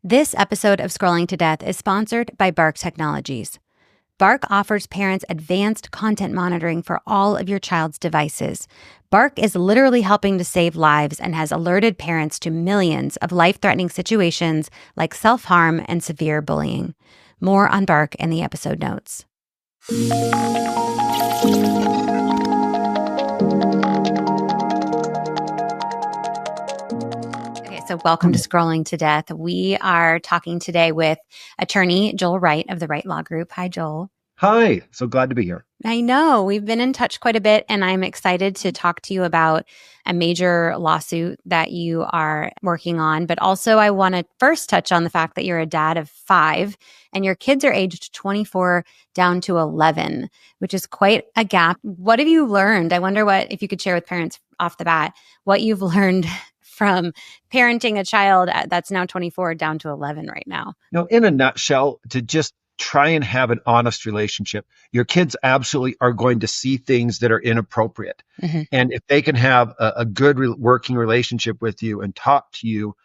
This episode of Scrolling to Death is sponsored by Bark Technologies. Bark offers parents advanced content monitoring for all of your child's devices. Bark is literally helping to save lives and has alerted parents to millions of life-threatening situations like self-harm and severe bullying. More on Bark in the episode notes. So welcome to Scrolling to Death. We are talking today with attorney Joel Wright of the Wright Law Group. Hi, Joel. Hi. So glad to be here. I know. We've been in touch quite a bit, and I'm excited to talk to you about a major lawsuit that you are working on. But also, I want to first touch on the fact that you're a dad of 5, and your kids are aged 24 down to 11, which is quite a gap. What have you learned? I wonder if you could share with parents off the bat, what you've learned from parenting a child that's now 24 down to 11 right now. In a nutshell, to just try and have an honest relationship, your kids absolutely are going to see things that are inappropriate. Mm-hmm. And if they can have a good working relationship with you and talk to you,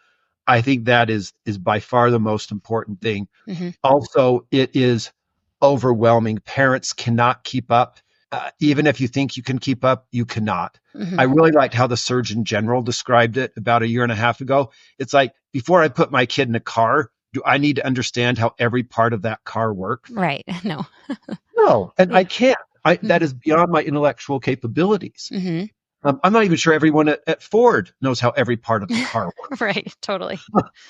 I think that is by far the most important thing. Mm-hmm. Also, it is overwhelming. Parents cannot keep up. Even if you think you can keep up, you cannot. Mm-hmm. I really liked how the Surgeon General described it about a year and a half ago. It's like, before I put my kid in a car, do I need to understand how every part of that car works? Right. No. No. And I can't. That is beyond my intellectual capabilities. Mm-hmm. I'm not even sure everyone at Ford knows how every part of the car works. Right. Totally.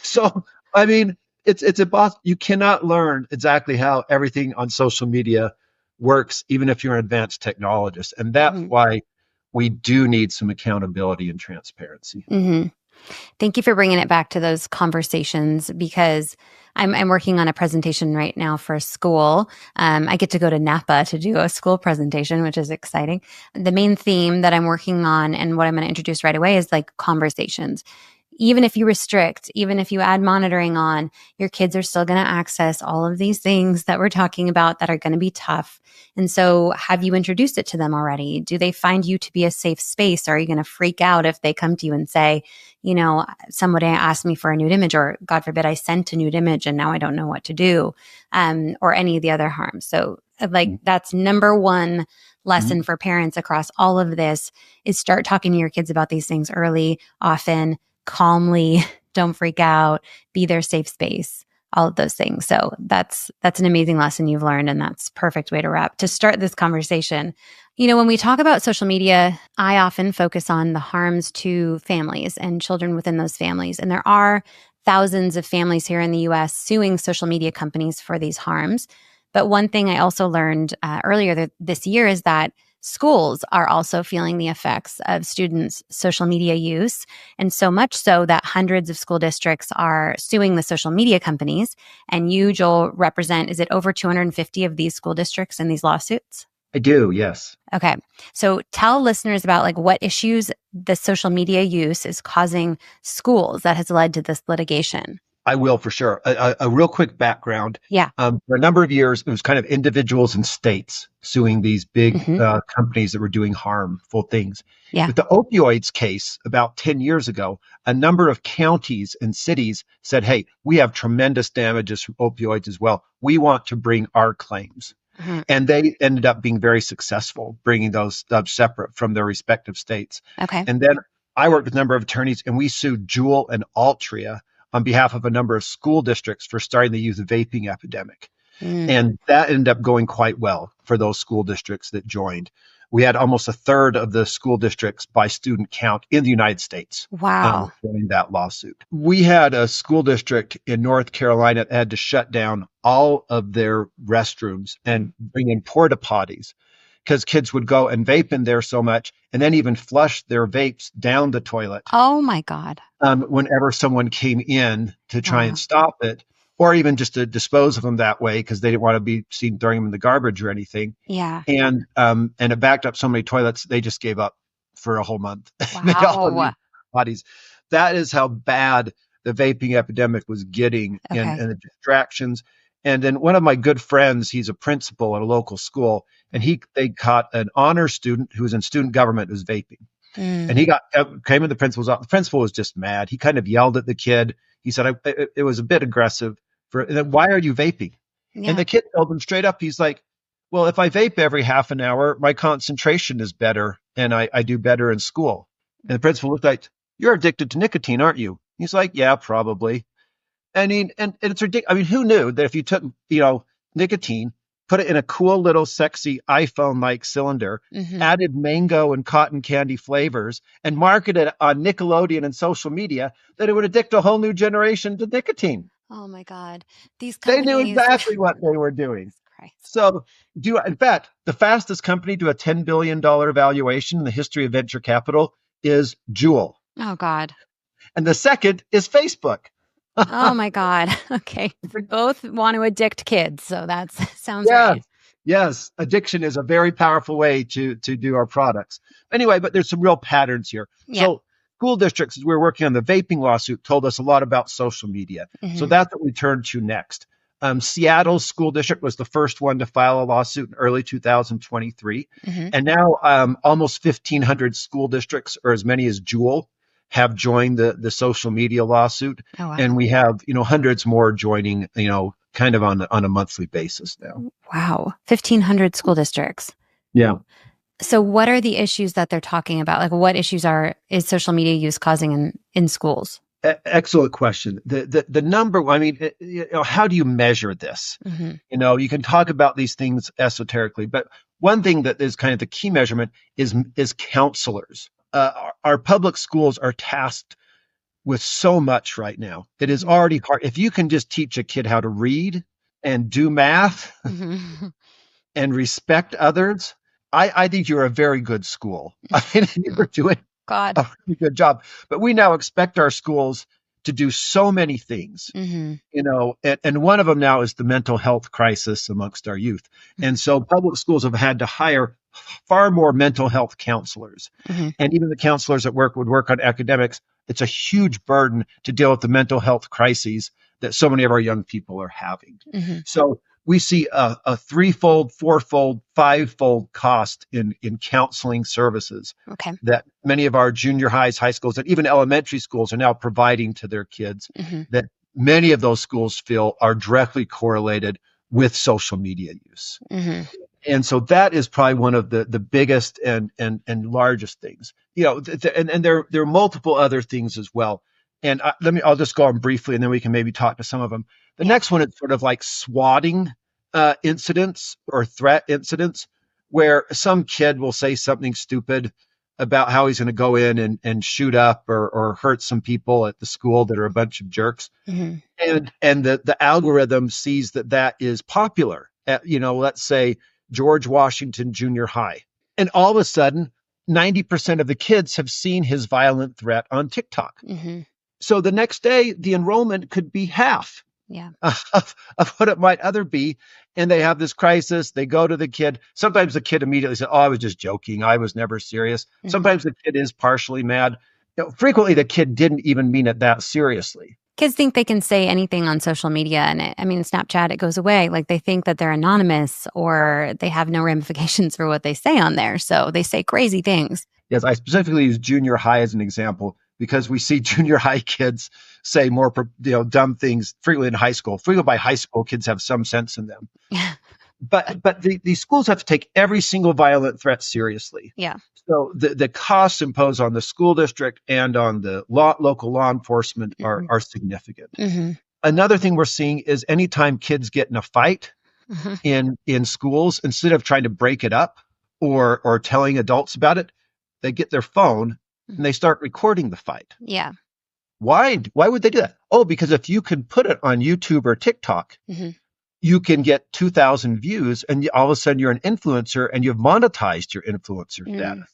So, I mean, it's impossible. You cannot learn exactly how everything on social media works, even if you're an advanced technologist. And that's why we do need some accountability and transparency. Mm-hmm. Thank you for bringing it back to those conversations, because I'm working on a presentation right now for a school. I get to go to Napa to do a school presentation, which is exciting. The main theme that I'm working on and what I'm going to introduce right away is like conversations. Even if you restrict, even if you add monitoring on, your kids are still going to access all of these things that we're talking about that are going to be tough. And so have you introduced it to them already? Do they find you to be a safe space? Are you going to freak out if they come to you and say, somebody asked me for a nude image, or God forbid, I sent a nude image and now I don't know what to do, or any of the other harms. So that's number one lesson for parents across all of this is start talking to your kids about these things early, often, calmly, don't freak out, be their safe space, all of those things. So that's an amazing lesson you've learned, and that's perfect way to start this conversation. When we talk about social media, I often focus on the harms to families and children within those families. And there are thousands of families here in the US suing social media companies for these harms. But one thing I also learned earlier this year is that schools are also feeling the effects of students' social media use, and so much so that hundreds of school districts are suing the social media companies. And you, Joel, represent, is it over 250 of these school districts in these lawsuits? I do, yes. Okay. So tell listeners about what issues the social media use is causing schools that has led to this litigation. I will, for sure. A real quick background. Yeah. For a number of years, it was kind of individuals and states suing these big companies that were doing harmful things. Yeah. With the opioids case about 10 years ago, a number of counties and cities said, hey, we have tremendous damages from opioids as well. We want to bring our claims. Mm-hmm. And they ended up being very successful, bringing those separate from their respective states. Okay. And then I worked with a number of attorneys, and we sued Juul and Altria on behalf of a number of school districts for starting the youth vaping epidemic. And that ended up going quite well for those school districts that joined. We had almost a third of the school districts by student count in the United States. Wow. Joining that lawsuit. We had a school district in North Carolina that had to shut down all of their restrooms and bring in porta potties, because kids would go and vape in there so much and then even flush their vapes down the toilet. Oh, my God. Whenever someone came in to try and stop it, or even just to dispose of them that way because they didn't want to be seen throwing them in the garbage or anything. Yeah. And it backed up so many toilets, they just gave up for a whole month. Wow. Bodies. That is how bad the vaping epidemic was getting, and the distractions. And then one of my good friends, he's a principal at a local school, and they caught an honor student who was in student government who was vaping. And he came in the principal's office. The principal was just mad. He kind of yelled at the kid. He said, it was a bit aggressive. And then why are you vaping? And Yeah. the kid told him straight up, he's like, well, if I vape every half an hour, my concentration is better and I do better in school. And the principal looked like, you're addicted to nicotine, aren't you? He's like, yeah, probably. I mean, and it's ridiculous. I mean, who knew that if you took, nicotine, put it in a cool little sexy iPhone-like cylinder, added mango and cotton candy flavors, and marketed it on Nickelodeon and social media, that it would addict a whole new generation to nicotine. Oh my God. These They knew companies. exactly what they were doing. Christ. So, in fact, the fastest company to a $10 billion valuation in the history of venture capital is Juul. Oh God. And the second is Facebook. Oh my God. Okay. Both want to addict kids. So that sounds Yes. right. Yes. Addiction is a very powerful way to do our products. Anyway, but there's some real patterns here. Yeah. So school districts, as we were working on the vaping lawsuit, told us a lot about social media. So that's what we turned to next. Seattle's school district was the first one to file a lawsuit in early 2023. And now almost 1,500 school districts, or as many as Juul, have joined the social media lawsuit. Oh, wow. And we have, hundreds more joining, kind of on a monthly basis now. Wow. 1,500 school districts. Yeah. So what are the issues that they're talking about? Like what issues is social media use causing in schools? Excellent question. The number, I mean, how do you measure this? You can talk about these things esoterically, but one thing that is kind of the key measurement is counselors. Our public schools are tasked with so much right now. It is already hard. If you can just teach a kid how to read and do math and respect others, I think you're a very good school. I mean, you're doing a really good job. But we now expect our schools to do so many things, and one of them now is the mental health crisis amongst our youth. And so public schools have had to hire far more mental health counselors. And even the counselors that would work on academics. It's a huge burden to deal with the mental health crises that so many of our young people are having. So we see a threefold, fourfold, fivefold cost in counseling services that many of our junior highs, high schools, and even elementary schools are now providing to their kids that many of those schools feel are directly correlated with social media use. And so that is probably one of the biggest and largest things, and there are multiple other things as well. And I'll just go on briefly and then we can maybe talk to some of them. The next one is sort of like swatting incidents or threat incidents where some kid will say something stupid about how he's going to go in and shoot up or hurt some people at the school that are a bunch of jerks. And the algorithm sees that is popular at, let's say, George Washington Junior High. And all of a sudden, 90% of the kids have seen his violent threat on TikTok. So the next day, the enrollment could be half of what it might other be. And they have this crisis. They go to the kid. Sometimes the kid immediately says, oh, I was just joking. I was never serious. Sometimes the kid is partially mad. Frequently, the kid didn't even mean it that seriously. Kids think they can say anything on social media. And Snapchat, it goes away. Like they think that they're anonymous or they have no ramifications for what they say on there. So they say crazy things. Yes, I specifically use junior high as an example because we see junior high kids say more, dumb things frequently in high school. Frequently by high school, kids have some sense in them. But the schools have to take every single violent threat seriously. So the costs imposed on the school district and on the local law enforcement are significant. Another thing we're seeing is anytime kids get in a fight in schools, instead of trying to break it up or telling adults about it, they get their phone and they start recording the fight. Why would they do that? Oh, because if you can put it on YouTube or TikTok, you can get 2,000 views and all of a sudden you're an influencer and you've monetized your influencer status.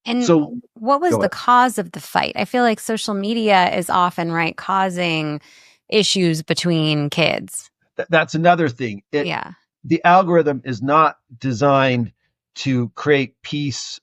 And so, what was the cause of the fight? I feel like social media is often, causing issues between kids. That's another thing. The algorithm is not designed to create peace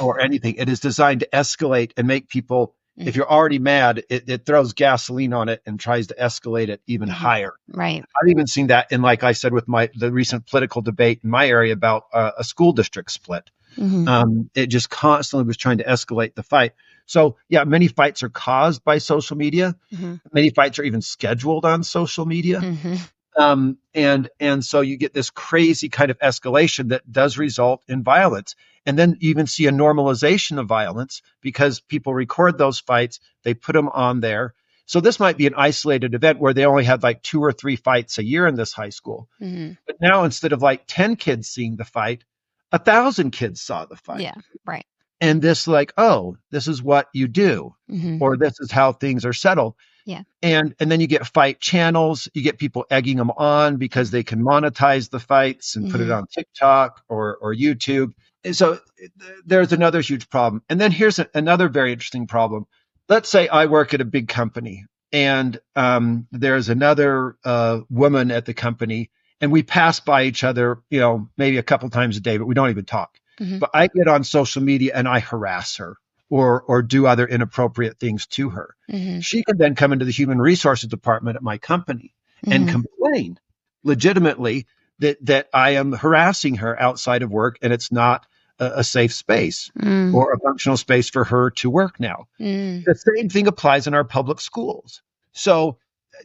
or anything. It is designed to escalate and make people, if you're already mad, it throws gasoline on it and tries to escalate it even higher. Right. I've even seen that in, like I said, with the recent political debate in my area about a school district split. It just constantly was trying to escalate the fight. So yeah, many fights are caused by social media. Mm-hmm. Many fights are even scheduled on social media. Mm-hmm. And so you get this crazy kind of escalation that does result in violence. And then you even see a normalization of violence because people record those fights, they put them on there. So this might be an isolated event where they only had like 2 or 3 fights a year in this high school. Mm-hmm. But now instead of like 10 kids seeing the fight, 1,000 kids saw the fight. Yeah. Right. And this like, oh, this is what you do, Mm-hmm. or this is how things are settled. Yeah. And then you get fight channels. You get people egging them on because they can monetize the fights and put it Mm-hmm. on TikTok or YouTube. And so there's another huge problem. And then here's another very interesting problem. Let's say I work at a big company, and there's another woman at the company, and we pass by each other, maybe a couple times a day, but we don't even talk. Mm-hmm. But I get on social media and I harass her or do other inappropriate things to her. Mm-hmm. She can then come into the human resources department at my company and Mm-hmm. complain legitimately that I am harassing her outside of work, and it's not a safe space Mm-hmm. or a functional space for her to work now. Mm-hmm. The same thing applies in our public schools. So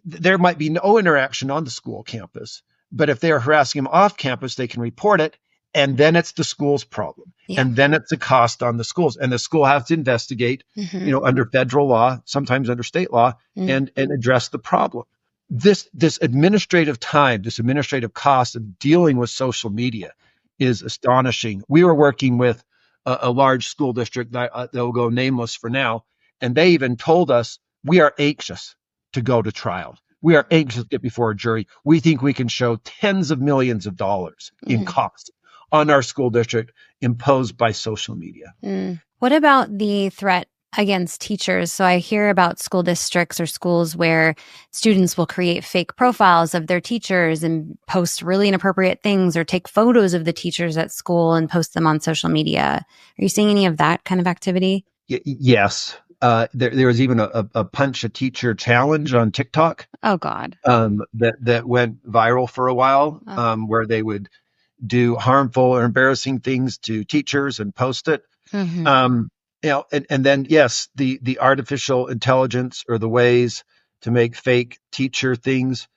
there might be no interaction on the school campus, but if they are harassing them off campus, they can report it. And then it's the school's problem. Yeah. And then it's a cost on the schools. And the school has to investigate, Mm-hmm. under federal law, sometimes under state law, Mm-hmm. and address the problem. This administrative time, this administrative cost of dealing with social media is astonishing. We were working with a large school district that will go nameless for now. And they even told us, we are anxious to go to trial. We are anxious to get before a jury. We think we can show tens of millions of dollars in Mm-hmm. costs on our school district imposed by social media. Mm. What about the threat against teachers? So I hear about school districts or schools where students will create fake profiles of their teachers and post really inappropriate things, or take photos of the teachers at school and post them on social media. Are you seeing any of that kind of activity? Yes. There was even a punch a teacher challenge on TikTok Oh, God. that went viral for a while, where they would do harmful or embarrassing things to teachers and post it. Mm-hmm. And then, yes, the artificial intelligence or the ways to make fake teacher things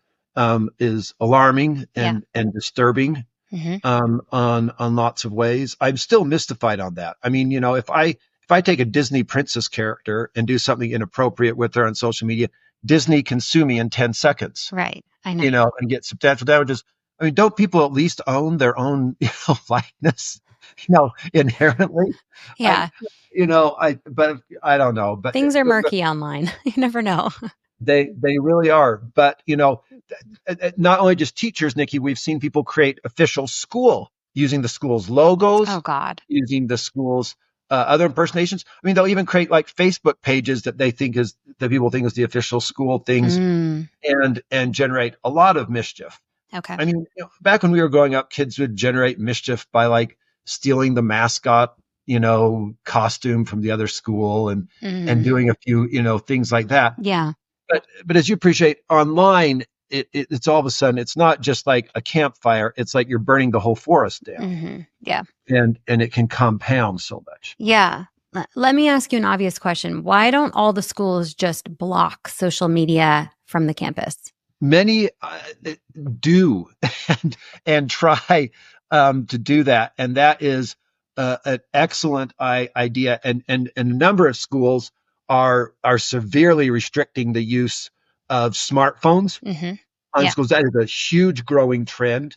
is alarming and disturbing Mm-hmm. on lots of ways. I'm still mystified on that. I mean, if I take a Disney princess character and do something inappropriate with her on social media, Disney can sue me in 10 seconds, Right. I know. and get substantial damages. I mean, don't people at least own their own, likeness, inherently? Yeah. But I don't know. But Things are murky online. You never know. they really are. But not only just teachers, Nikki, we've seen people create official school using the school's logos, Oh, God. using the school's other impersonations. I mean, they'll even create like Facebook pages that people think is the official school things, Mm. and generate a lot of mischief. Okay. I mean, back when we were growing up, kids would generate mischief by like stealing the mascot, costume from the other school and doing a few, things like that. Yeah. But as you appreciate online, it's all of a sudden, it's not just like a campfire. It's like you're burning the whole forest down. Mm-hmm. Yeah. And it can compound so much. Yeah. Let me ask you an obvious question. Why don't all the schools just block social media from the campus? Many do and try to do that, and that is an excellent idea. And a number of schools are severely restricting the use of smartphones on schools. That is a huge growing trend.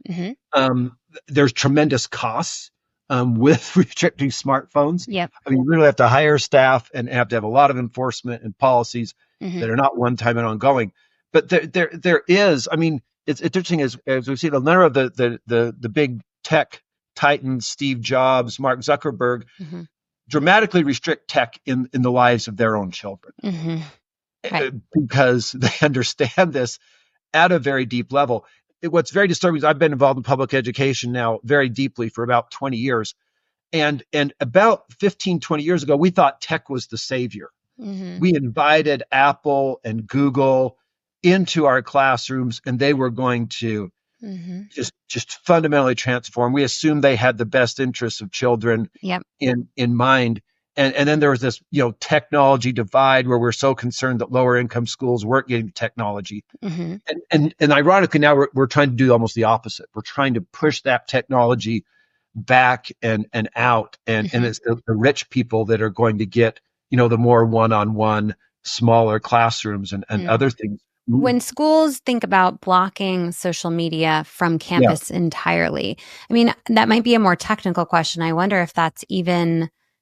There's tremendous costs with restricting smartphones. Yep. I mean, you really have to hire staff and have to have a lot of enforcement and policies that are not one time and ongoing. But there is. I mean, it's interesting as we've seen a number of the big tech titans, Steve Jobs, Mark Zuckerberg, dramatically restrict tech in the lives of their own children, Right. because they understand this at a very deep level. What's very disturbing is I've been involved in public education now very deeply for about 20 years. And about 15, 20 years ago, we thought tech was the savior. We invited Apple and Google into our classrooms, and they were going to just fundamentally transform. We assumed they had the best interests of children Yep. in mind. And then there was this, technology divide where we're so concerned that lower income schools weren't getting technology. Mm-hmm. And ironically, now we're trying to do almost the opposite. We're trying to push that technology back and out. And Mm-hmm. it's the rich people that are going to get, the more one-on-one, smaller classrooms and Mm. other things. When schools think about blocking social media from Yeah. campus entirely, I mean, that might be a more technical question. I wonder if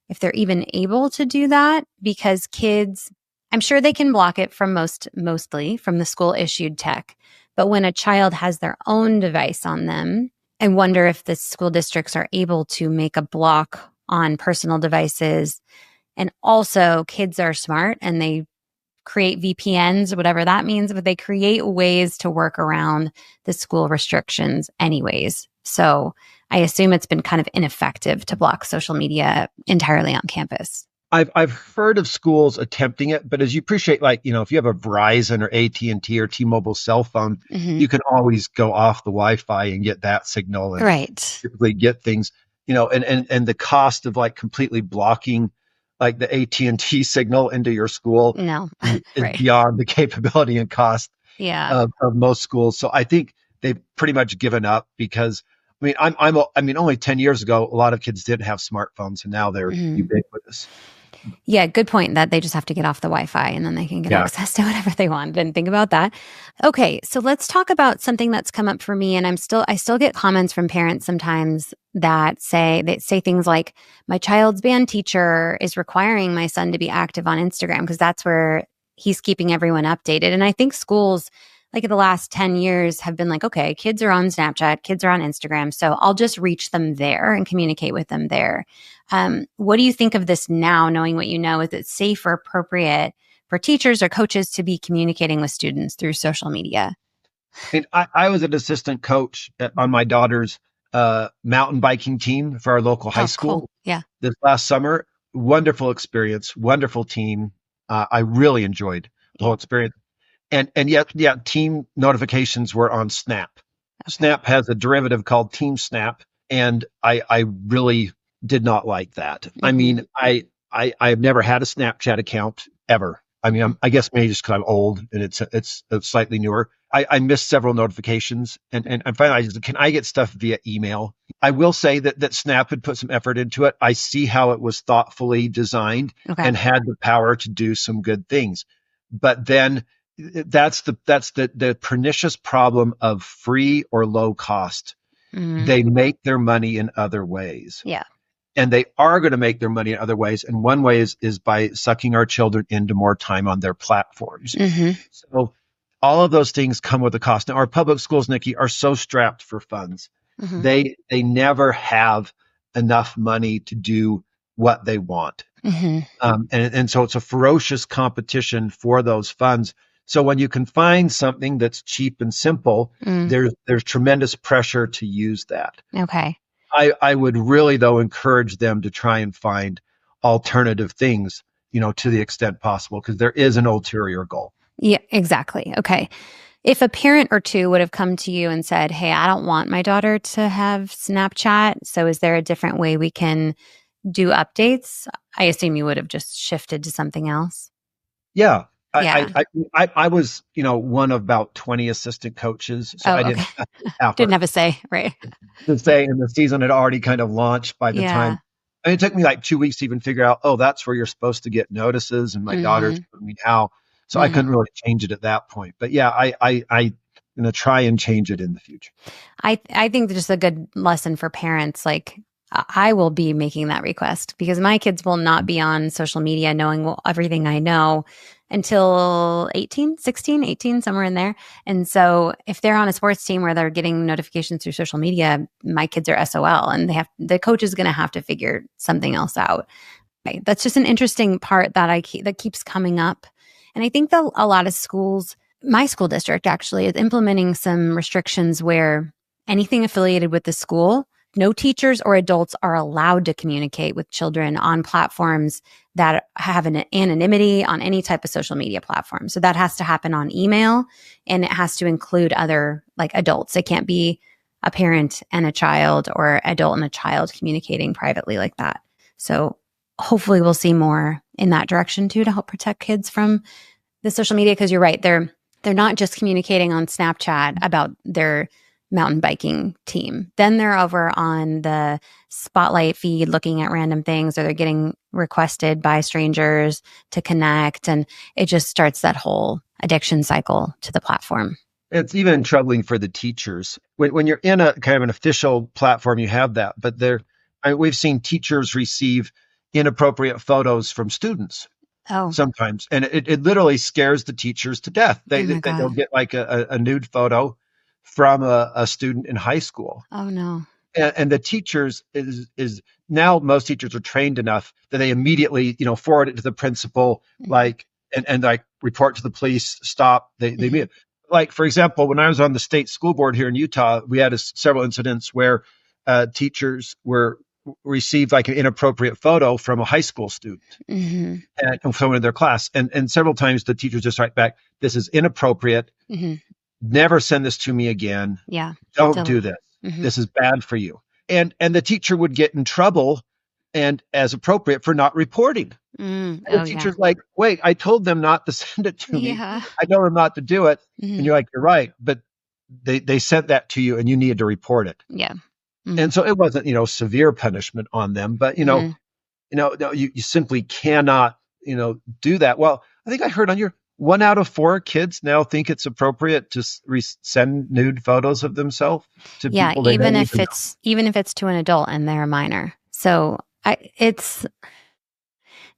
if they're even able to do that because kids, I'm sure they can block it from mostly from the school issued tech. But when a child has their own device on them, I wonder if the school districts are able to make a block on personal devices. And also, kids are smart and they create VPNs, whatever that means, but they create ways to work around the school restrictions anyways. So I assume it's been kind of ineffective to block social media entirely on campus. I've heard of schools attempting it, but as you appreciate, like, if you have a Verizon or AT&T or T-Mobile cell phone, Mm-hmm. you can always go off the Wi-Fi and get that signal and Right. typically get things, and the cost of like completely blocking like the AT&T signal into your school No. is Right. beyond the capability and cost Yeah. of most schools. So I think they've pretty much given up because I mean, only 10 years ago, a lot of kids didn't have smartphones and now they're Mm-hmm. ubiquitous. Yeah, good point that they just have to get off the Wi-Fi and then they can get Yeah. access to whatever they want. Didn't think about that. Okay, so let's talk about something that's come up for me and I still get comments from parents sometimes that say things like my child's band teacher is requiring my son to be active on Instagram because that's where he's keeping everyone updated. And I think schools like in the last 10 years have been like, okay, kids are on Snapchat, kids are on Instagram, so I'll just reach them there and communicate with them there. What do you think of this now, knowing what you know? Is it safe or appropriate for teachers or coaches to be communicating with students through social media? And I was an assistant coach on my daughter's mountain biking team for our local high Oh, cool. school Yeah. this last summer. Wonderful experience, wonderful team. I really enjoyed the whole Yeah. experience. And yet, yeah, team notifications were on Snap. Okay. Snap has a derivative called Team Snap, and I really did not like that. I Mm-hmm. mean, I've never had a Snapchat account ever. I mean, I guess maybe just because I'm old and it's slightly newer. I missed several notifications, and finally I just, can I get stuff via email? I will say that Snap had put some effort into it. I see how it was thoughtfully designed Okay. and had the power to do some good things, but then that's the pernicious problem of free or low cost. Mm, They make their money in other ways, yeah. and they are going to make their money in other ways. And one way is by sucking our children into more time on their platforms. Mm-hmm. So all of those things come with a cost. Now, our public schools, Nikki, are so strapped for funds. Mm-hmm. They never have enough money to do what they want. Mm-hmm. And so it's a ferocious competition for those funds. So when you can find something that's cheap and simple, Mm, there's tremendous pressure to use that. okay. I would really, though, encourage them to try and find alternative things, to the extent possible, because there is an ulterior goal. Yeah, exactly. Okay. If a parent or two would have come to you and said, hey, I don't want my daughter to have Snapchat, so is there a different way we can do updates? I assume you would have just shifted to something else. Yeah. Yeah. I was, one of about 20 assistant coaches, so I Oh, okay. didn't have Didn't have a say, right? to say, and the season had already kind of launched by the Yeah. time. I mean, it took me like 2 weeks to even figure out, oh, that's where you're supposed to get notices, and my daughter Mm-hmm. showed me how. So I Mm-hmm. couldn't really change it at that point. But yeah, I gonna try and change it in the future. I think just a good lesson for parents. Like I will be making that request because my kids will not be on social media knowing everything I know until 18, 16, 18, somewhere in there. And so if they're on a sports team where they're getting notifications through social media, my kids are SOL and the coach is going to have to figure something else out. Right? That's just an interesting part that keeps coming up. And I think that a lot of schools, my school district actually is implementing some restrictions where anything affiliated with the school, no teachers or adults are allowed to communicate with children on platforms that have an anonymity on any type of social media platform. So that has to happen on email and it has to include other like adults. It can't be a parent and a child or adult and a child communicating privately like that. So hopefully we'll see more in that direction too to help protect kids from the social media. Because you're right, they're not just communicating on Snapchat about their mountain biking team. Then they're over on the spotlight feed looking at random things, or they're getting requested by strangers to connect. And it just starts that whole addiction cycle to the platform. It's even troubling for the teachers. When you're in a kind of an official platform, you have that. But we've seen teachers receive inappropriate photos from students Oh, sometimes, and it literally scares the teachers to death. oh my They'll God. get like a nude photo from a student in high school, Oh no. and the teachers is now most teachers are trained enough that they immediately forward it to the principal, Mm-hmm. like and like report to the police. Stop. They Mm-hmm. meet. Like, for example, when I was on the state school board here in Utah, we had several incidents where teachers were received like an inappropriate photo from a high school student Mm-hmm. and from someone in their class, and several times the teachers just write back, "This is inappropriate. Mm-hmm. Never send this to me again. Yeah. Don't do Delete. this. Mm-hmm. This is bad for you." And the teacher would get in trouble, and as appropriate, for not reporting. And the Oh yeah. teacher's like, "Wait, I told them not to send it to me. Yeah. I told them not to do it." And Mm-hmm. you're like, "You're right, but they sent that to you, and you needed to report it." Yeah. Mm-hmm. And so it wasn't, severe punishment on them, but Mm-hmm. no, you simply cannot, do that. Well, I think I heard on your 1 out of 4 kids now think it's appropriate to send nude photos of themselves to Yeah, people they don't even know. even if it's to an adult and they're a minor. So it's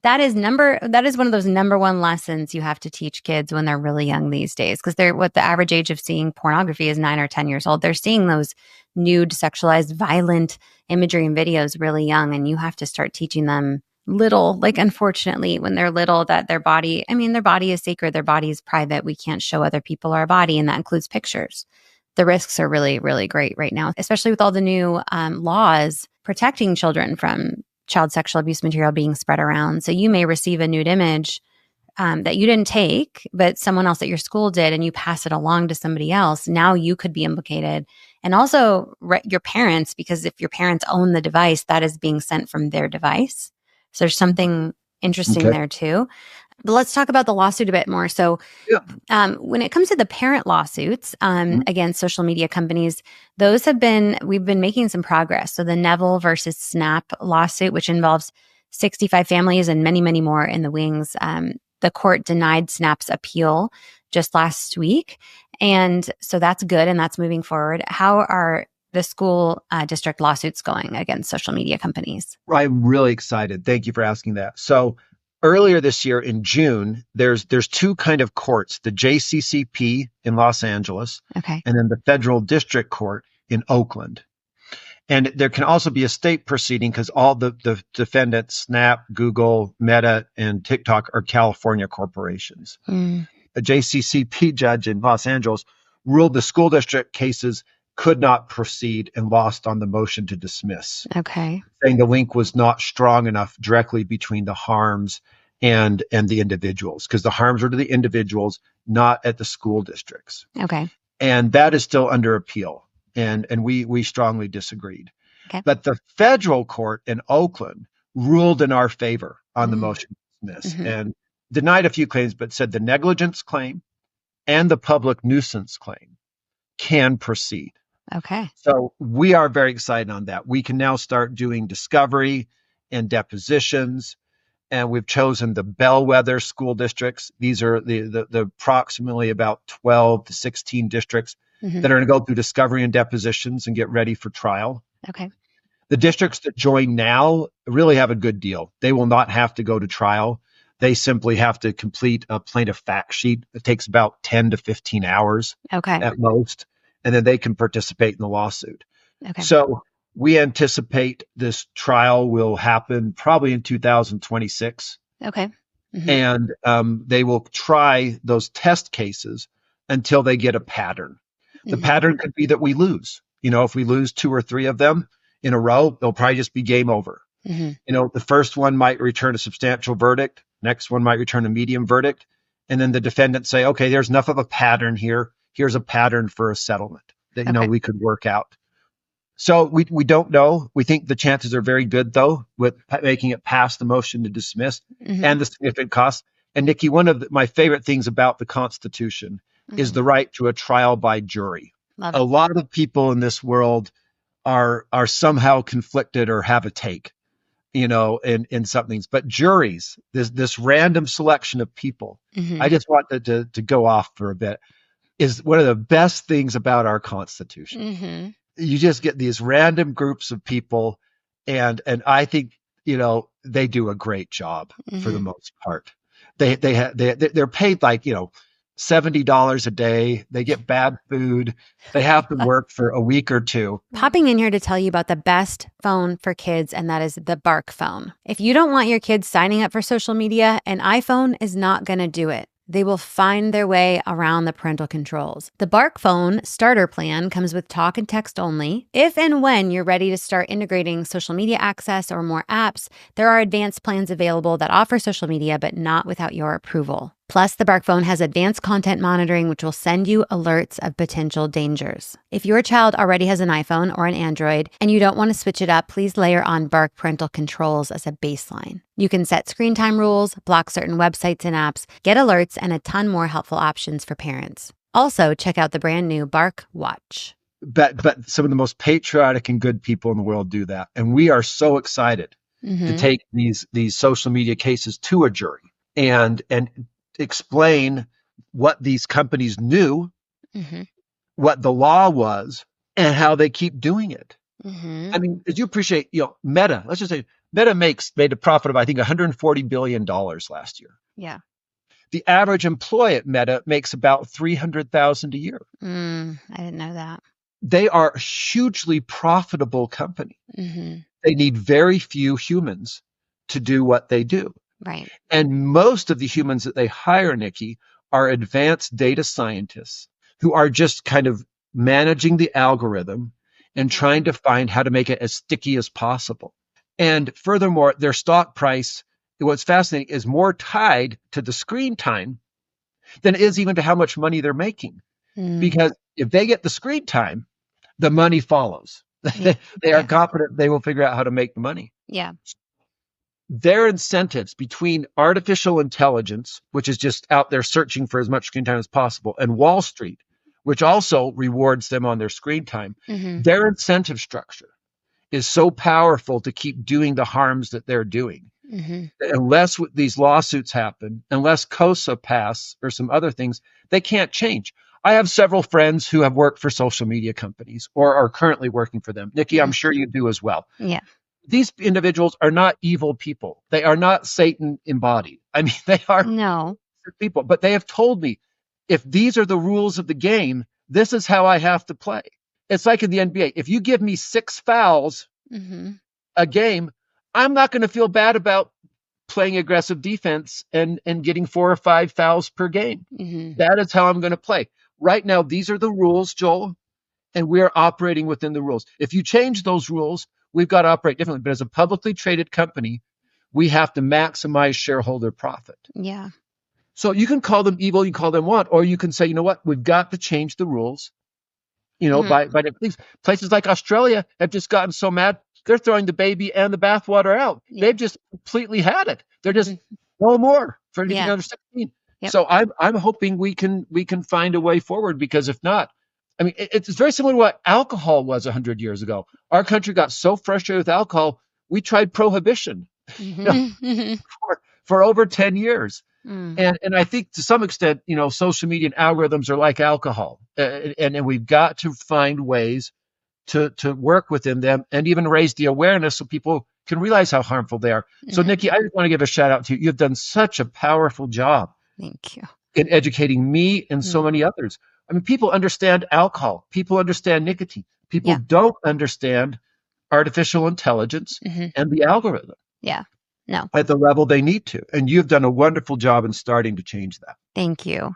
that is one of those number one lessons you have to teach kids when they're really young these days, because they're what the average age of seeing pornography is 9 or 10 years old. They're seeing those nude, sexualized, violent imagery and videos really young, and you have to start teaching them little, like, unfortunately, when they're little, that their body is sacred, their body is private. We can't show other people our body, and that includes pictures. The risks are really, really great right now, especially with all the new laws protecting children from child sexual abuse material being spread around. So you may receive a nude image that you didn't take, but someone else at your school did, and you pass it along to somebody else. Now you could be implicated. And also your parents, because if your parents own the device, that is being sent from their device. So there's something interesting Okay. there too. But let's talk about the lawsuit a bit more. So Yeah. when it comes to the parent lawsuits Mhm. against social media companies, we've been making some progress. So the Neville versus Snap lawsuit, which involves 65 families and many, many more in the wings, the court denied Snap's appeal just last week. And so that's good, and that's moving forward. How are the school district lawsuits going against social media companies? I'm really excited. Thank you for asking that. So earlier this year in June, there's two kind of courts, the JCCP in Los Angeles Okay. and then the federal district court in Oakland. And there can also be a state proceeding because all the defendants, Snap, Google, Meta, and TikTok, are California corporations. Mm, A JCCP judge in Los Angeles ruled the school district cases could not proceed and lost on the motion to dismiss, okay. saying the link was not strong enough directly between the harms and the individuals, because the harms were to the individuals, not at the school districts. Okay. And that is still under appeal. And we strongly disagreed. Okay. But the federal court in Oakland ruled in our favor on the Mm, motion to dismiss mhm. and denied a few claims, but said the negligence claim and the public nuisance claim can proceed. Okay. So we are very excited on that. We can now start doing discovery and depositions, and we've chosen the bellwether school districts. These are the approximately about 12 to 16 districts Mhm. that are going to go through discovery and depositions and get ready for trial. Okay. The districts that join now really have a good deal. They will not have to go to trial. They simply have to complete a plaintiff fact sheet. It takes about 10 to 15 hours Okay. at most, and then they can participate in the lawsuit. Okay. So we anticipate this trial will happen probably in 2026, Okay. Mhm. and they will try those test cases until they get a pattern. The Mhm. pattern could be that we lose. If we lose 2 or 3 of them in a row, they'll probably just be game over. Mhm. The first one might return a substantial verdict. Next one might return a medium verdict. And then the defendants say, okay, there's enough of a pattern here. Here's a pattern for a settlement that, Okay. we could work out. So we don't know. We think the chances are very good, though, with making it past the motion to dismiss Mm-hmm. and the significant costs. And Nikki, one of my favorite things about the Constitution is Mm-hmm. the right to a trial by jury. Love A it. lot of people in this world are somehow conflicted or have a take, in some things. But juries, this random selection of people, Mm-hmm. I just want to go off for a bit, is one of the best things about our Constitution. Mm-hmm. You just get these random groups of people, and I think they do a great job for the Mm-hmm. most part. They're paid like $70 a day. They get bad food. They have to work for a week or two. Popping in here to tell you about the best phone for kids, and that is the Bark phone. If you don't want your kids signing up for social media, an iPhone is not going to do it. They will find their way around the parental controls. The Bark Phone starter plan comes with talk and text only. If and when you're ready to start integrating social media access or more apps, there are advanced plans available that offer social media, but not without your approval. Plus, the Bark Phone has advanced content monitoring, which will send you alerts of potential dangers. If your child already has an iPhone or an Android and you don't want to switch it up, please layer on Bark parental controls as a baseline. You can set screen time rules, block certain websites and apps, get alerts, and a ton more helpful options for parents. Also, check out the brand new Bark Watch. But some of the most patriotic and good people in the world do that, and we are so excited to take these social media cases to a jury and explain what these companies knew, Mm-hmm. what the law was, and how they keep doing it. Mm-hmm. I mean, did you appreciate, Meta? Let's just say Meta made a profit of, I think, $140 billion last year. Yeah. The average employee at Meta makes about $300,000 a year. I didn't know that. They are a hugely profitable company. Mm-hmm. They need very few humans to do what they do. Right. And most of the humans that they hire, Nikki, are advanced data scientists who are just kind of managing the algorithm and trying to find how to make it as sticky as possible. And furthermore, their stock price, what's fascinating, is more tied to the screen time than it is even to how much money they're making. Because if they get the screen time, the money follows. Yeah. They are confident they will figure out how to make the money. Yeah. Their incentives between artificial intelligence, which is just out there searching for as much screen time as possible, and Wall Street, which also rewards them on their screen time, their incentive structure is so powerful to keep doing the harms that they're doing. Unless these lawsuits happen, unless COSA pass or some other things, they can't change. I have several friends who have worked for social media companies or are currently working for them. Nikki, I'm sure you do as well. Yeah. These individuals are not evil people. They are not Satan embodied. I mean, they are No. people, but they have told me, if these are the rules of the game, this is how I have to play. It's like in the NBA. If you give me 6 fouls a game, I'm not going to feel bad about playing aggressive defense and getting 4 or 5 fouls per game. That is how I'm going to play. Right now, these are the rules, Joel, and we're operating within the rules. If you change those rules, we've got to operate differently. But as a publicly traded company, we have to maximize shareholder profit. Yeah. So you can call them evil, you call them what, or you can say, you know what, we've got to change the rules. By things. Places like Australia have just gotten so mad, they're throwing the baby and the bathwater out. Yeah. They've just completely had it. They're just no more for anything under 16. Yep. So I'm hoping we can find a way forward, because if not, I mean, it's very similar to what alcohol was 100 years ago. Our country got so frustrated with alcohol, we tried prohibition for over 10 years. And I think to some extent, social media and algorithms are like alcohol. And we've got to find ways to work within them and even raise the awareness so people can realize how harmful they are. So, Nikki, I just want to give a shout out to you. You've done such a powerful job. Thank you. In educating me and so many others. I mean, people understand alcohol. People understand nicotine. People don't understand artificial intelligence and the algorithm. Yeah. No. At the level they need to. And you've done a wonderful job in starting to change that. Thank you.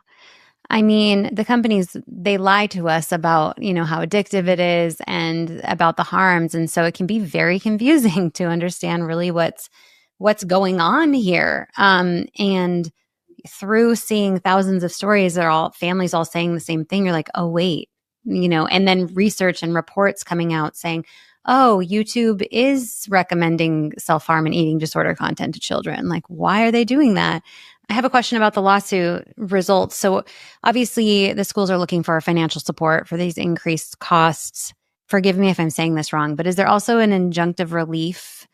I mean, the companies, they lie to us about, how addictive it is and about the harms. And so it can be very confusing to understand really what's going on here. And through seeing thousands of stories, they're all families all saying the same thing. You're like, oh, wait, and then research and reports coming out saying, oh, YouTube is recommending self-harm and eating disorder content to children. Like, why are they doing that? I have a question about the lawsuit results. So obviously the schools are looking for financial support for these increased costs. Forgive me if I'm saying this wrong, but is there also an injunctive relief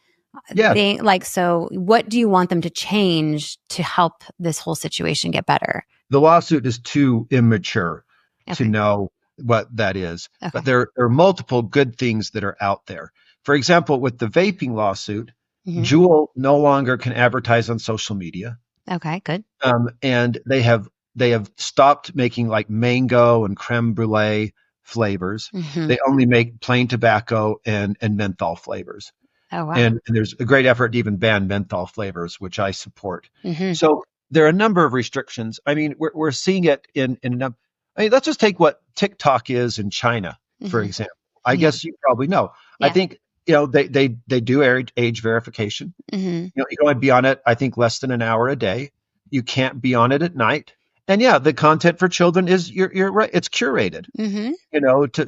Yeah. thing? Like, so what do you want them to change to help this whole situation get better? The lawsuit is too immature to Okay. know what that is. Okay. But there are multiple good things that are out there. For example, with the vaping lawsuit, Juul no longer can advertise on social media. Okay, good. And they have stopped making like mango and creme brulee flavors. They only make plain tobacco and menthol flavors. Oh, wow. And there's a great effort to even ban menthol flavors, which I support. So there are a number of restrictions. I mean, we're seeing it in let's just take what TikTok is in China, for example. I guess you probably know. Yeah. I think, they do age verification. You can only be on it, I think, less than an hour a day. You can't be on it at night. And yeah, the content for children is, you're right, it's curated,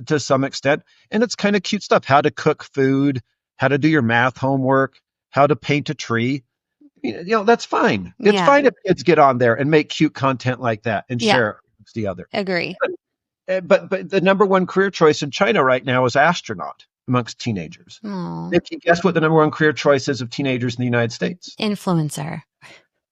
to some extent. And it's kind of cute stuff. How to cook food, how to do your math homework, how to paint a tree. That's fine. It's fine if kids get on there and make cute content like that and share it with the other. Agree. But the number one career choice in China right now is astronaut amongst teenagers. Nikki, guess what the number one career choice is of teenagers in the United States? Influencer.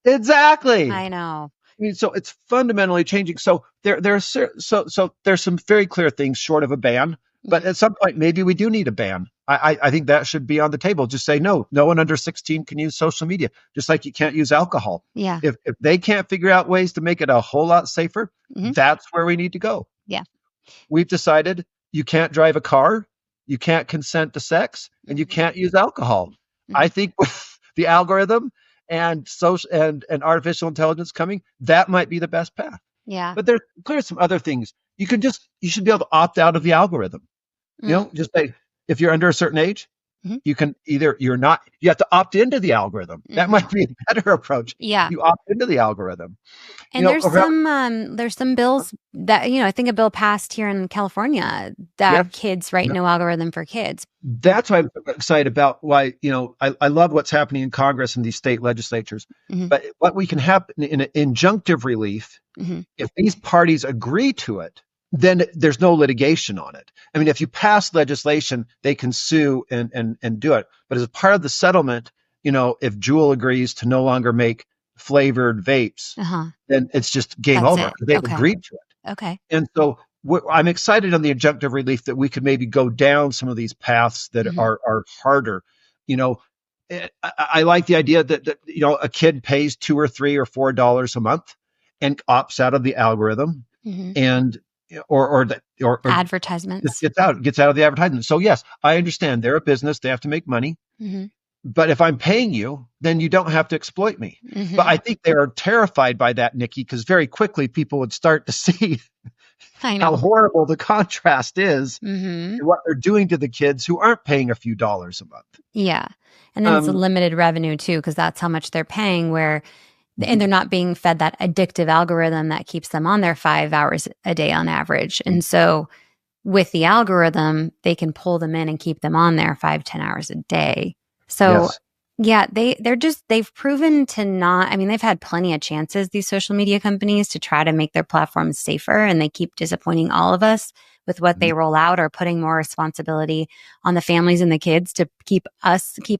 Exactly. I know. I mean, so it's fundamentally changing. So there's some very clear things short of a ban, but at some point maybe we do need a ban. I think that should be on the table. Just say no one under 16 can use social media, just like you can't use alcohol. Yeah. If they can't figure out ways to make it a whole lot safer, that's where we need to go. Yeah. We've decided you can't drive a car, you can't consent to sex, and you can't use alcohol. I think with the algorithm and social and artificial intelligence coming, that might be the best path. Yeah. But there's clearly some other things. You should be able to opt out of the algorithm. Just say, if you're under a certain age, you can you have to opt into the algorithm. That might be a better approach. Yeah. You opt into the algorithm. And there's some bills that, I think a bill passed here in California that kids write no algorithm for kids. That's why I'm excited about why, I love what's happening in Congress and these state legislatures. But what we can have in injunctive relief, if these parties agree to it, then there's no litigation on it. I mean, if you pass legislation, they can sue and do it. But as a part of the settlement, if Juul agrees to no longer make flavored vapes, then it's just game over. They've agreed to it. Okay. And so I'm excited on the injunctive relief that we could maybe go down some of these paths that are harder. I like the idea that a kid pays $2 or $3 or $4 a month and opts out of the algorithm, and or advertisements, gets out of the advertisement. So yes, I understand they're a business; they have to make money. But if I'm paying you, then you don't have to exploit me. But I think they are terrified by that, Nikki, because very quickly people would start to see how horrible the contrast is and what they're doing to the kids who aren't paying a few dollars a month. Yeah. And then it's a limited revenue too, because that's how much they're paying, and they're not being fed that addictive algorithm that keeps them on there 5 hours a day on average. And so with the algorithm, they can pull them in and keep them on there 5-10 hours a day. So yeah, they've proven to not, I mean, they've had plenty of chances, these social media companies, to try to make their platforms safer, and they keep disappointing all of us with what they roll out, or putting more responsibility on the families and the kids to keep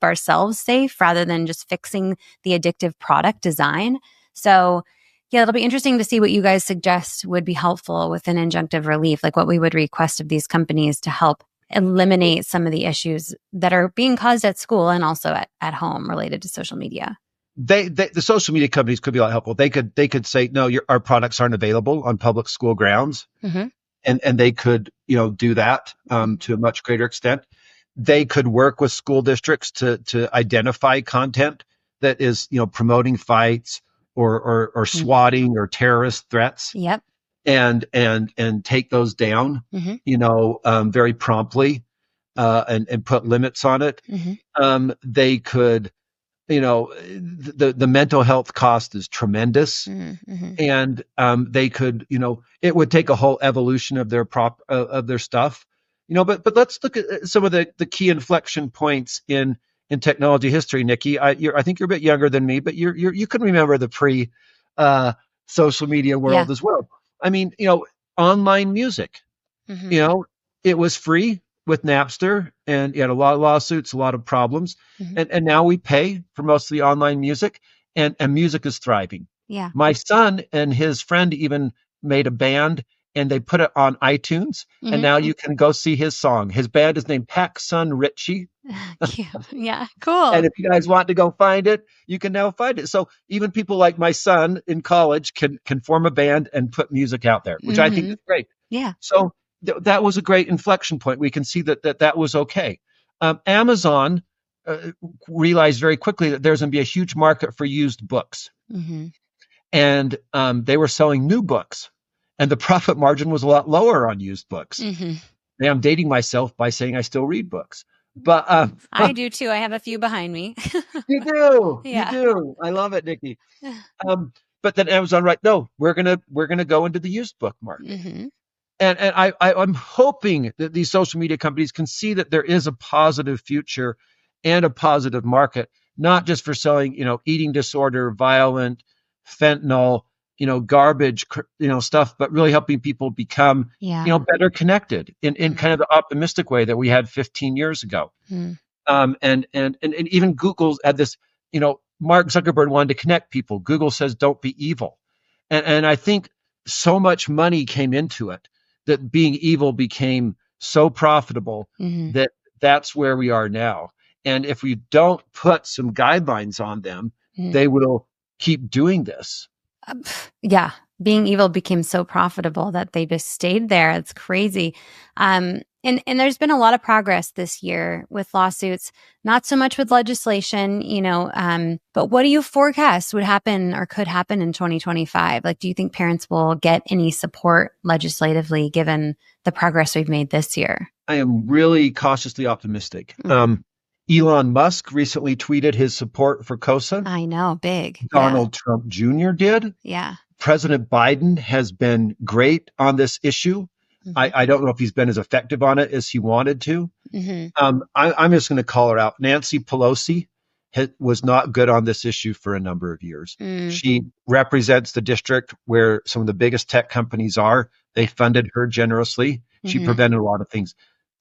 ourselves safe rather than just fixing the addictive product design. So yeah, it'll be interesting to see what you guys suggest would be helpful with an injunctive relief, like what we would request of these companies to help eliminate some of the issues that are being caused at school and also at home related to social media. The social media companies could be a lot helpful. They could say, no, our products aren't available on public school grounds. And they could, do that to a much greater extent. They could work with school districts to identify content that is, promoting fights or swatting or terrorist threats. Yep. And take those down, very promptly, and put limits on it. They could, the mental health cost is tremendous. Mm-hmm. And they could, it would take a whole evolution of their stuff, but let's look at some of the key inflection points in technology history. Nikki, I think you're a bit younger than me, but you can remember the pre uh, social media Yeah. world as well. I mean, online music, Mm-hmm. you know, it was free with Napster, and you had a lot of lawsuits, a lot of problems, Mm-hmm. and now we pay for most of the online music, and music is thriving. Yeah. My son and his friend even made a band, and they put it on iTunes, and Mm-hmm. now you can go see his song. His band is named Pac Sun Ritchie, Cute. Yeah. Cool. and if you guys want to go find it, you can now find it. So even people like my son in college can form a band and put music out there, which I think Mm-hmm. is great. Yeah. So that was a great inflection point. We can see that was okay. Amazon realized very quickly that there's going to be a huge market for used books, Mm-hmm. and they were selling new books, and the profit margin was a lot lower on used books. Mm-hmm. Now I'm dating myself by saying I still read books, but I do too. I have a few behind me. you Yeah. do. I love it, Nikki. But then Amazon, right? No, we're gonna go into the used book market. Mm-hmm. And I'm hoping that these social media companies can see that there is a positive future and a positive market, not just for selling, eating disorder, violent, fentanyl, garbage, stuff, but really helping people become, Yeah. better connected in kind of the optimistic way that we had 15 years ago. Mm-hmm. And even Google's had this, Mark Zuckerberg wanted to connect people. Google says, don't be evil. And I think so much money came into it that being evil became so profitable Mm-hmm. that that's where we are now. And if we don't put some guidelines on them, Mm-hmm. they will keep doing this. Yeah. Being evil became so profitable that they just stayed there. It's crazy. And there's been a lot of progress this year with lawsuits, not so much with legislation, but what do you forecast would happen or could happen in 2025? Like, do you think parents will get any support legislatively given the progress we've made this year? I am really cautiously optimistic. Elon Musk recently tweeted his support for COSA. I know, big. Donald Trump Jr. did. Yeah. President Biden has been great on this issue. Mm-hmm. I don't know if he's been as effective on it as he wanted to. Mm-hmm. I'm just going to call her out. Nancy Pelosi was not good on this issue for a number of years. She represents the district where some of the biggest tech companies are. They funded her generously. She prevented a lot of things.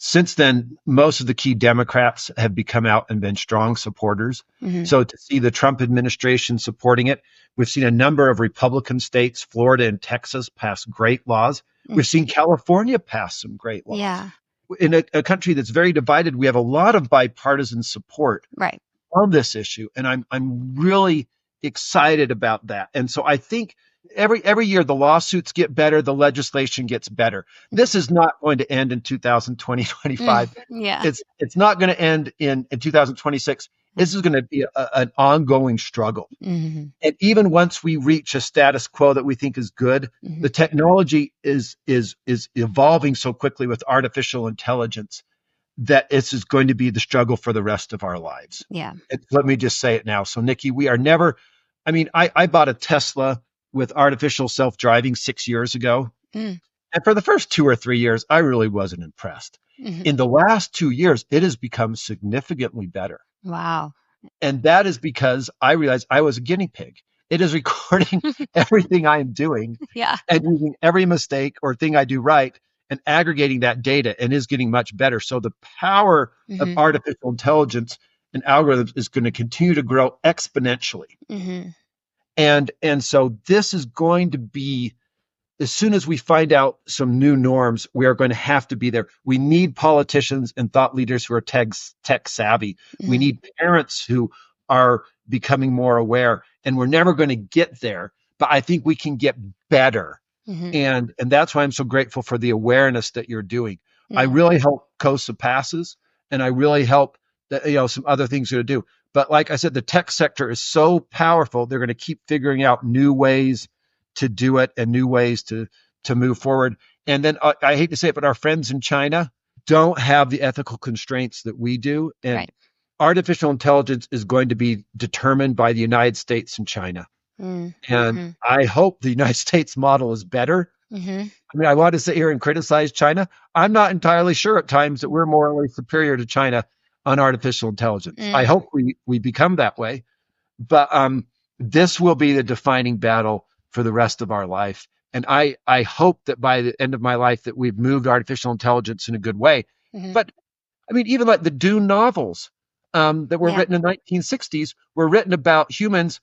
Since then, most of the key Democrats have become out and been strong supporters. So to see the Trump administration supporting it, we've seen a number of Republican states, Florida and Texas, pass great laws. We've seen California pass some great laws. Yeah. In a country that's very divided, we have a lot of bipartisan support Right. on this issue, and I'm really excited about that. And so I think every year the lawsuits get better, the legislation gets better. This is not going to end in 2025. Yeah. It's not going to end in 2026. This is going to be an ongoing struggle. Mm-hmm. And even once we reach a status quo that we think is good, the technology is evolving so quickly with artificial intelligence that this is going to be the struggle for the rest of our lives. Yeah. Let me just say it now. So, Nikki, we are never, I bought a Tesla with artificial self-driving 6 years ago. And for the first 2 or 3 years, I really wasn't impressed. In the last 2 years, it has become significantly better. Wow. And that is because I realized I was a guinea pig. It is recording everything I am doing and using every mistake or thing I do right and aggregating that data, and is getting much better. So the power of artificial intelligence and algorithms is going to continue to grow exponentially. And so this is going to be, as soon as we find out some new norms, we are going to have to be there. We need politicians and thought leaders who are tech savvy. We need parents who are becoming more aware, and we're never going to get there, but I think we can get better. And that's why I'm so grateful for the awareness that you're doing. I really hope COSA passes, and I really hope that, some other things are going to do. But like I said, the tech sector is so powerful. They're going to keep figuring out new ways to do it and new ways to move forward. And then I hate to say it, but our friends in China don't have the ethical constraints that we do. And artificial intelligence is going to be determined by the United States and China. And Mm-hmm. I hope the United States model is better. Mm-hmm. I mean, I want to sit here and criticize China. I'm not entirely sure at times that we're morally superior to China on artificial intelligence. I hope we become that way. But this will be the defining battle for the rest of our life. And I hope that by the end of my life that we've moved artificial intelligence in a good way. Mm-hmm. But I mean, even like the Dune novels that were written in the 1960s were written about humans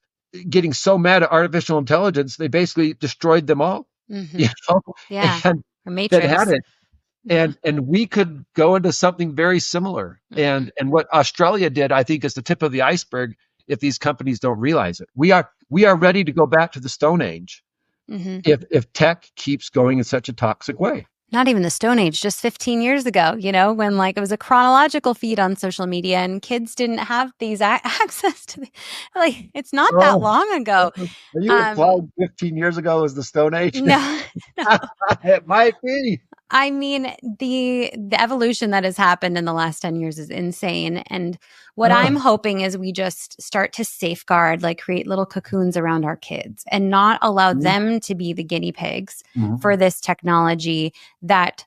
getting so mad at artificial intelligence, they basically destroyed them all. Mm-hmm. You know, Yeah. and Or that had Matrix. it. And we could go into something very similar. Mm-hmm. And what Australia did, I think, is the tip of the iceberg if these companies don't realize it. We are ready to go back to the Stone Age Mm-hmm. if tech keeps going in such a toxic way. Not even the Stone Age, just 15 years ago, when like it was a chronological feed on social media and kids didn't have these access to like, it's not that Oh, long ago. are you Um, implying 15 years ago was the Stone Age? no, It might be. I mean, the evolution that has happened in the last 10 years is insane. And what I'm Oh, hoping is we just start to safeguard, like create little cocoons around our kids and not allow them to be the guinea pigs mhm. for this technology that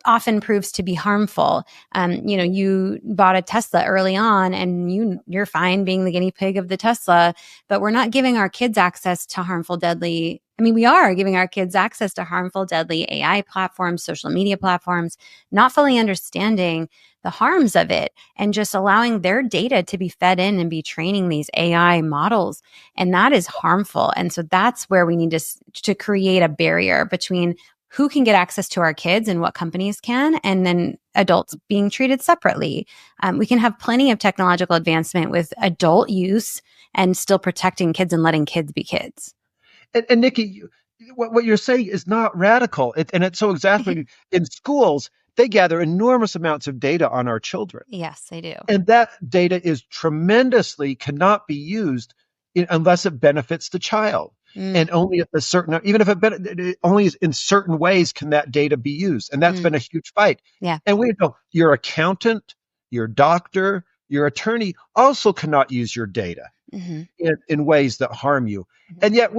often proves to be harmful. You bought a Tesla early on and you're fine being the guinea pig of the Tesla, but we're not giving our kids access to harmful, deadly. I mean, we are giving our kids access to harmful, deadly AI platforms, social media platforms, not fully understanding the harms of it and just allowing their data to be fed in and be training these AI models. And that is harmful. And so that's where we need to create a barrier between who can get access to our kids and what companies can, and then adults being treated separately. We can have plenty of technological advancement with adult use and still protecting kids and letting kids be kids. And Nikki, what you're saying is not radical. And it's so exactly in schools, they gather enormous amounts of data on our children. Yes, I do. And that data is tremendously cannot be used unless it benefits the child. And only at a certain, even if only in certain ways can that data be used. And that's been a huge fight. Yeah. And we know your accountant, your doctor, your attorney also cannot use your data in ways that harm you. And yet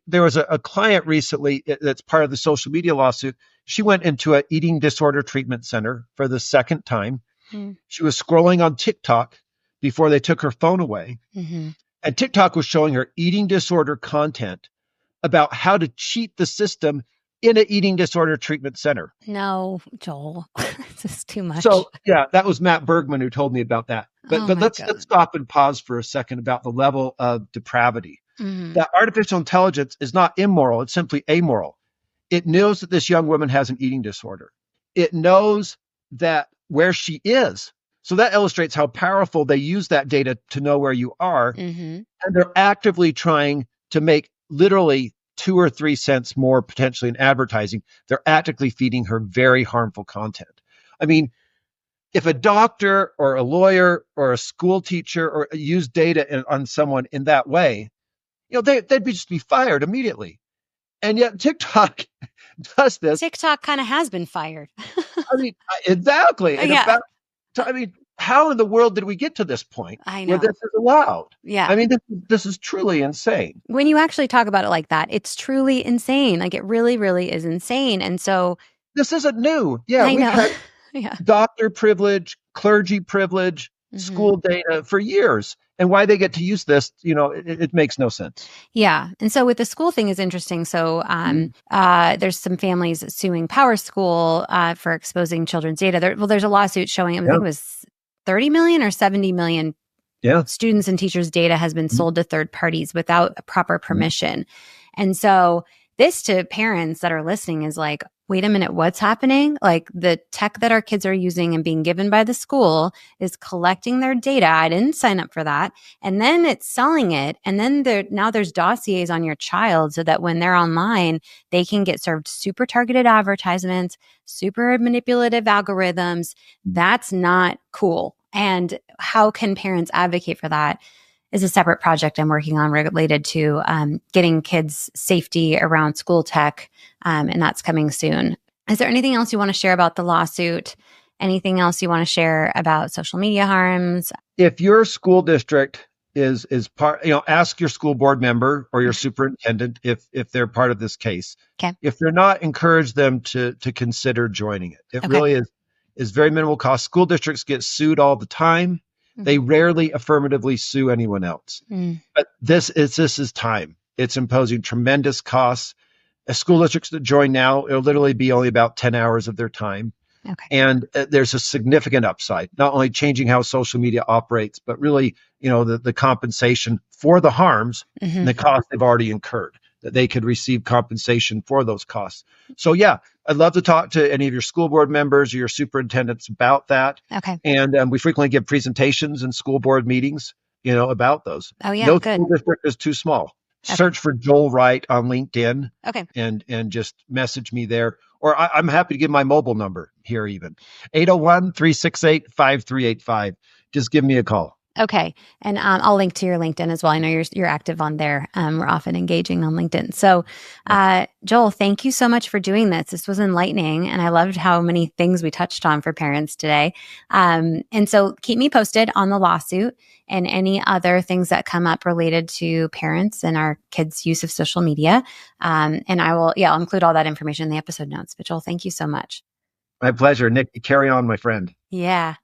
there was a client recently that's part of the social media lawsuit. She went into an eating disorder treatment center for the second time. She was scrolling on TikTok before they took her phone away. And TikTok was showing her eating disorder content about how to cheat the system in an eating disorder treatment center. No, Joel, this is too much. So yeah, that was Matt Bergman who told me about that. But Oh but my let's God. stop and pause for a second about the level of depravity. That artificial intelligence is not immoral, it's simply amoral. It knows that this young woman has an eating disorder. It knows that where she is. So that illustrates how powerful they use that data to know where you are. And they're actively trying to make literally 2 or 3 cents more potentially in advertising. They're actively feeding her very harmful content. I mean, if a doctor or a lawyer or a school teacher or use data on someone in that way, they'd just be fired immediately. And yet TikTok does this. TikTok kind of has been fired. I mean, exactly. And Yeah. how in the world did we get to this point I where know. this is allowed? Yeah. I mean, this is truly insane. When you actually talk about it like that, it's truly insane. Like it really, really is insane. And so This isn't new. Yeah, I we've know. had Yeah. doctor privilege, clergy privilege, school data for years. And why they get to use this, it makes no sense. Yeah. And so with the school thing is interesting. So there's some families suing Power School for exposing children's data. There's a lawsuit showing, I think it was 30 million or 70 million students and teachers' data has been sold to third parties without proper permission. And so this to parents that are listening is like, wait a minute, what's happening? Like the tech that our kids are using and being given by the school is collecting their data. I didn't sign up for that. And then it's selling it. And then now there's dossiers on your child so that when they're online, they can get served super targeted advertisements, super manipulative algorithms. That's not cool. And how can parents advocate for that is a separate project I'm working on related to getting kids safety around school tech, and that's coming soon. Is there anything else you want to share about the lawsuit Anything else you want to share about social media harms? If your school district is part, ask your school board member or your superintendent if they're part of this case. Okay. If they're not, encourage them to consider joining it. It Okay. really is very minimal cost. School districts get sued all the time. They rarely affirmatively sue anyone else. But this is time. It's imposing tremendous costs. School districts that join now, it'll literally be only about 10 hours of their time. Okay. And there's a significant upside, not only changing how social media operates, but really, the compensation for the harms and the costs they've already incurred, that they could receive compensation for those costs. So yeah, I'd love to talk to any of your school board members or your superintendents about that. Okay. And we frequently give presentations in school board meetings, about those. Oh, yeah. No Good. school district is too small. Okay. Search for Joel Wright on LinkedIn. Okay. And just message me there. Or I'm happy to give my mobile number here even. 801-368-5385. Just give me a call. Okay. And I'll link to your LinkedIn as well. I know you're active on there. We're often engaging on LinkedIn. So, Joel, thank you so much for doing this. This was enlightening. And I loved how many things we touched on for parents today. And so keep me posted on the lawsuit and any other things that come up related to parents and our kids' use of social media. And I'll include all that information in the episode notes. But Joel, thank you so much. My pleasure. Nick, carry on, my friend. Yeah.